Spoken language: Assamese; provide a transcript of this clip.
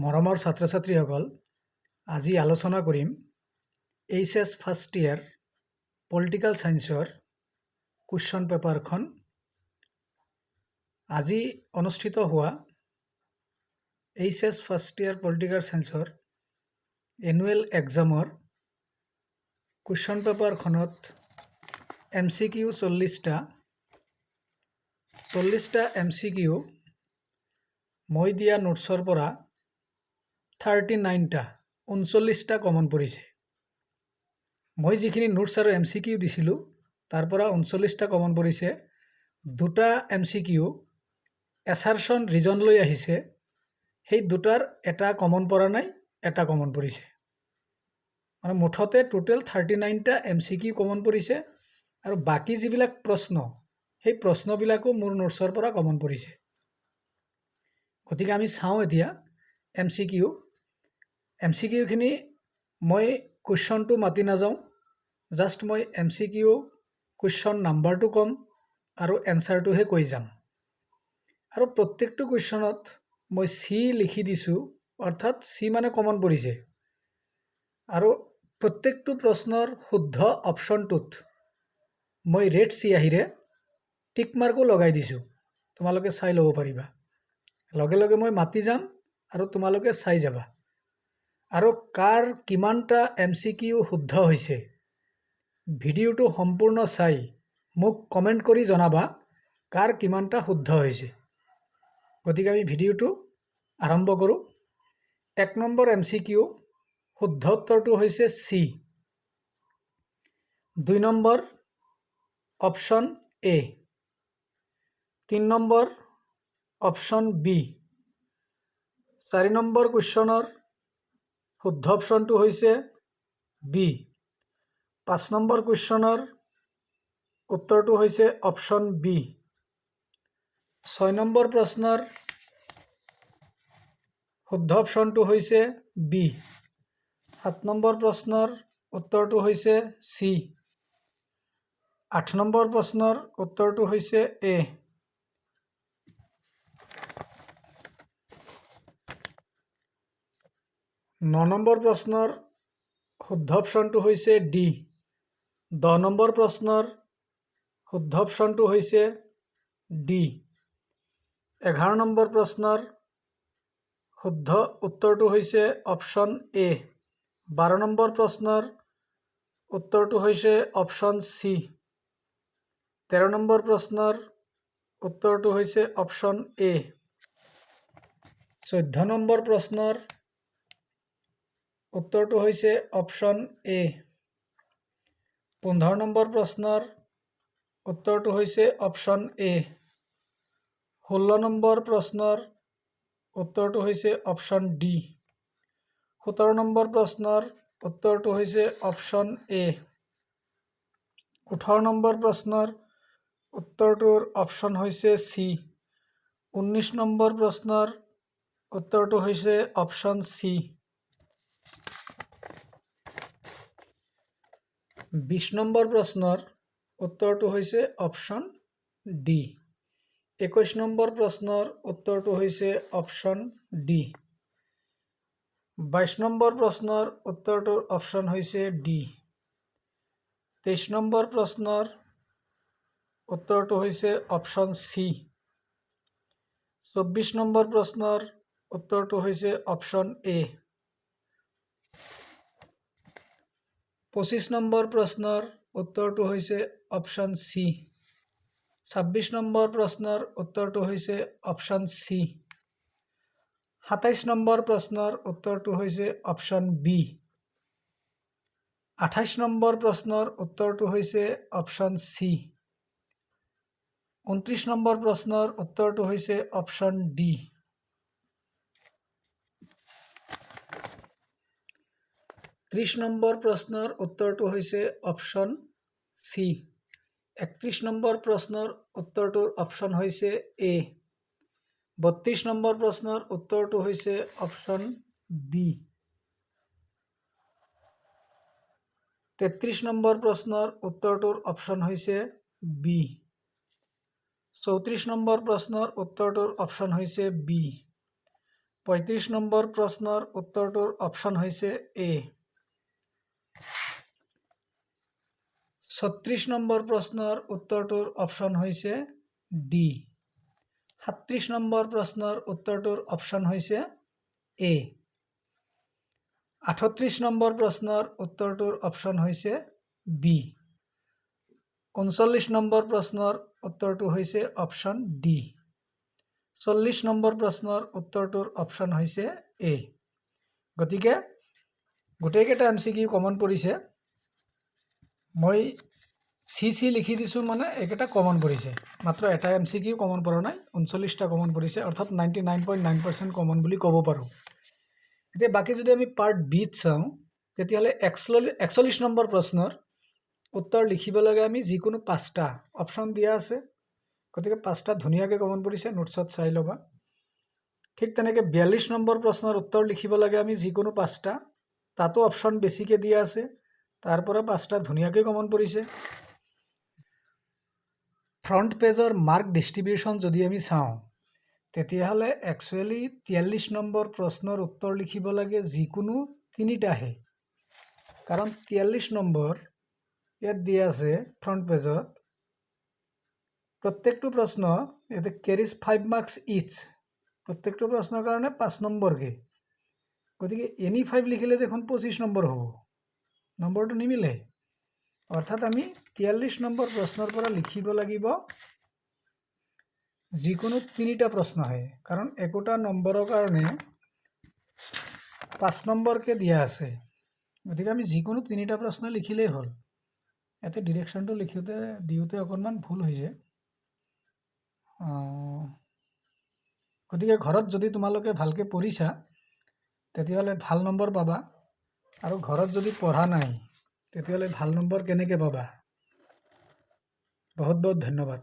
মৰমৰ ছাত্ৰ ছাত্ৰীসকল, আজি আলোচনা কৰিম এইচএছ ফাৰ্ষ্ট ইয়াৰ পলিটিকেল ছায়েন্সৰ কুৱেশ্যন পেপাৰখন। আজি অনুষ্ঠিত হোৱা এইচএছ ফাৰ্ষ্ট ইয়াৰ পলিটিকেল ছায়েন্সৰ এনুৱেল এক্সামৰ কুৱেশ্যন পেপাৰখনত MCQ 40টা MCQ মই দিয়া নোটছৰ পৰা 39টা কমন পৰিছে। মই যিখিনি নোটছ আৰু MCQ দিছিলোঁ তাৰ পৰা 39টা কমন পৰিছে। দুটা MCQ এছাৰশ্যন ৰিজন লৈ আহিছে, সেই দুটাৰ এটা কমন পৰা নাই, এটা কমন পৰিছে। মানে মুঠতে টোটেল 39টা MCQ কমন পৰিছে আৰু বাকী যিবিলাক প্ৰশ্ন, সেই প্ৰশ্নবিলাকো মোৰ নোটছৰ পৰা কমন পৰিছে। গতিকে আমি চাওঁ এতিয়া MCQখিনি মই কুৱেশ্যনটো মাতি নাযাওঁ, জাষ্ট মই MCQ কুৱেশ্যন নাম্বাৰটো ক'ম আৰু এনচাৰটোহে কৈ যাম। আৰু প্ৰত্যেকটো কুৱেশ্যনত মই C লিখি দিছোঁ, অৰ্থাৎ C মানে কমন পৰিছে। আৰু প্ৰত্যেকটো প্ৰশ্নৰ শুদ্ধ অপশ্যনটোত মই ৰেড চিয়াহীৰে টিক মাৰ্কো লগাই দিছোঁ, তোমালোকে চাই ল'ব পাৰিবা। লগে লগে মই মাতি যাম আৰু তোমালোকে চাই যাবা। আৰু কাৰ কিমানটা MCQ শুদ্ধ হৈছে, ভিডিঅ'টো সম্পূৰ্ণ চাই মোক কমেণ্ট কৰি জনাবা কাৰ কিমানটা শুদ্ধ হৈছে। গতিকে আমি ভিডিঅ'টো আৰম্ভ কৰোঁ। 1 নম্বৰ MCQ শুদ্ধ উত্তৰটো হৈছে C। 2 নম্বৰ অপশ্যন A। 3 নম্বৰ অপশ্যন B। 4 নম্বৰ কুৱেশ্যনৰ শুদ্ধ অপশ্যনটো হৈছে B। 5 নম্বৰ কুৱেশ্যনৰ উত্তৰটো হৈছে অপশ্যন B। 6 নম্বৰ প্ৰশ্নৰ শুদ্ধ অপশ্যনটো হৈছে B। 7 নম্বৰ প্ৰশ্নৰ উত্তৰটো হৈছে C। 8 নম্বৰ প্ৰশ্নৰ উত্তৰটো হৈছে A। 9 নম্বৰ প্ৰশ্নৰ শুদ্ধ অপশ্যনটো হৈছে D। 10 নম্বৰ প্ৰশ্নৰ শুদ্ধ অপশ্যনটো হৈছে D। 11 নম্বৰ প্ৰশ্নৰ শুদ্ধ উত্তৰটো হৈছে অপশ্যন A। 12 নম্বৰ প্ৰশ্নৰ উত্তৰটো হৈছে অপশ্যন C। 13 নম্বৰ প্ৰশ্নৰ উত্তৰটো হৈছে অপশ্যন A। 14 নম্বৰ প্ৰশ্নৰ উত্তৰটো হৈছে অপশ্যন A। 15 নম্বৰ প্ৰশ্নৰ উত্তৰটো হৈছে অপশ্যন A। 16 নম্বৰ প্ৰশ্নৰ উত্তৰটো হৈছে অপশ্যন D। 17 নম্বৰ প্ৰশ্নৰ উত্তৰটো হৈছে অপশ্যন A। 18 নম্বৰ প্ৰশ্নৰ উত্তৰটোৰ অপশ্যন হৈছে C। 19 নম্বৰ প্ৰশ্নৰ উত্তৰটো হৈছে অপশ্যন C। 20 নম্বৰ প্ৰশ্নৰ উত্তৰটো হৈছে অপশ্যন D। 21 নম্বৰ প্ৰশ্নৰ উত্তৰটো হৈছে অপশ্যন D। 22 নম্বৰ প্ৰশ্নৰ উত্তৰটোৰ অপশ্যন হৈছে D। 23 নম্বৰ প্ৰশ্নৰ উত্তৰটো হৈছে অপশ্যন C। 24 নম্বৰ প্ৰশ্নৰ উত্তৰটো হৈছে অপশ্যন A। 25 নম্বৰ প্ৰশ্নৰ উত্তৰটো হৈছে অপশ্যন C। 26 নম্বৰ প্ৰশ্নৰ উত্তৰটো হৈছে অপশ্যন C। 27 নম্বৰ প্ৰশ্নৰ উত্তৰটো হৈছে অপশ্যন B। 28 নম্বৰ প্ৰশ্নৰ উত্তৰটো হৈছে অপশ্যন C। 29 নম্বৰ প্ৰশ্নৰ উত্তৰটো হৈছে অপশ্যন D। 30 নম্বৰ প্ৰশ্নৰ উত্তৰটো হৈছে অপশ্যন C। 31 নম্বৰ প্ৰশ্নৰ উত্তৰটোৰ অপশ্যন হৈছে A। 32 নম্বৰ প্ৰশ্নৰ উত্তৰটো হৈছে অপশ্যন B। 33 নম্বৰ প্ৰশ্নৰ উত্তৰটোৰ অপশ্যন হৈছে B। 34 নম্বৰ প্ৰশ্নৰ উত্তৰটোৰ অপশ্যন হৈছে B। 35 নম্বৰ প্ৰশ্নৰ উত্তৰটোৰ অপশ্যন হৈছে এ। 36 নম্বৰ প্ৰশ্নৰ উত্তৰটোৰ অপশ্যন হৈছে ডি। 37 নম্বৰ প্ৰশ্নৰ উত্তৰটোৰ অপশ্যন হৈছে এ। 38 নম্বৰ প্ৰশ্নৰ উত্তৰটোৰ অপশ্যন হৈছে বি। 39 নম্বৰ প্ৰশ্নৰ উত্তৰটো হৈছে অপশ্যন ডি। 40 নম্বৰ প্ৰশ্নৰ উত্তৰটোৰ অপশ্যন হৈছে এ। গতিকে গোটেইকেইটা MCQ কমন পৰিছে। মই চি লিখি দিছোঁ মানে এইকেইটা কমন পৰিছে, মাত্ৰ এটা MCQ কমন পৰা নাই, 39টা কমন পৰিছে, অৰ্থাৎ 99.9% কমন বুলি ক'ব পাৰোঁ। এতিয়া বাকী যদি আমি পাৰ্ট বিত চাওঁ, তেতিয়াহ'লে 41 নম্বৰ প্ৰশ্নৰ উত্তৰ লিখিব লাগে আমি যিকোনো 5টা অপশ্যন দিয়া আছে, গতিকে 5টা ধুনীয়াকৈ কমন পৰিছে, নোটছত চাই ল'বা। ঠিক তেনেকৈ 42 নম্বৰ প্ৰশ্নৰ উত্তৰ লিখিব লাগে আমি যিকোনো 5টা, তাতো অপশ্যন বেছিকৈ দিয়া আছে, তাৰ পৰা 5টা ধুনীয়াকৈ কমন পৰিছে। ফ্ৰণ্ট পেজৰ মাৰ্ক ডিষ্ট্ৰিবিউশ্যন যদি আমি চাওঁ, তেতিয়াহ'লে একচুৱেলি 43 নম্বৰ প্ৰশ্নৰ উত্তৰ লিখিব লাগে যিকোনো 3টাহে, কাৰণ 43 নম্বৰ ইয়াত দিয়া আছে ফ্ৰণ্ট পেজত। প্ৰত্যেকটো প্ৰশ্ন ইয়াতে কেৰিজ 5 মাৰ্কছ ইচ, প্ৰত্যেকটো প্ৰশ্নৰ কাৰণে 5 নম্বৰকৈ, গতিকে এনি 5 লিখিলে দেখোন 25 নম্বৰ হ'ব, নম্বৰটো নিমিলে। অৰ্থাৎ আমি 43 নম্বৰ প্ৰশ্নৰ পৰা লিখিব লাগিব যিকোনো 3টা প্ৰশ্নহে, কাৰণ একোটা নম্বৰৰ কাৰণে 5 নম্বৰকৈ দিয়া আছে, গতিকে আমি যিকোনো 3টা প্ৰশ্ন লিখিলেই হ'ল। ইয়াতে ডিৰেকশ্যনটো দিওঁতে অকণমান ভুল হৈছে। গতিকে ঘৰত যদি তোমালোকে ভালকৈ পঢ়িছা তেতিয়াহ'লে ভাল নম্বৰ পাবা, আৰু ঘৰত যদি পঢ়া নাই তেতিয়াহ'লে ভাল নম্বৰ কেনেকৈ পাবা। বহুত বহুত ধন্যবাদ।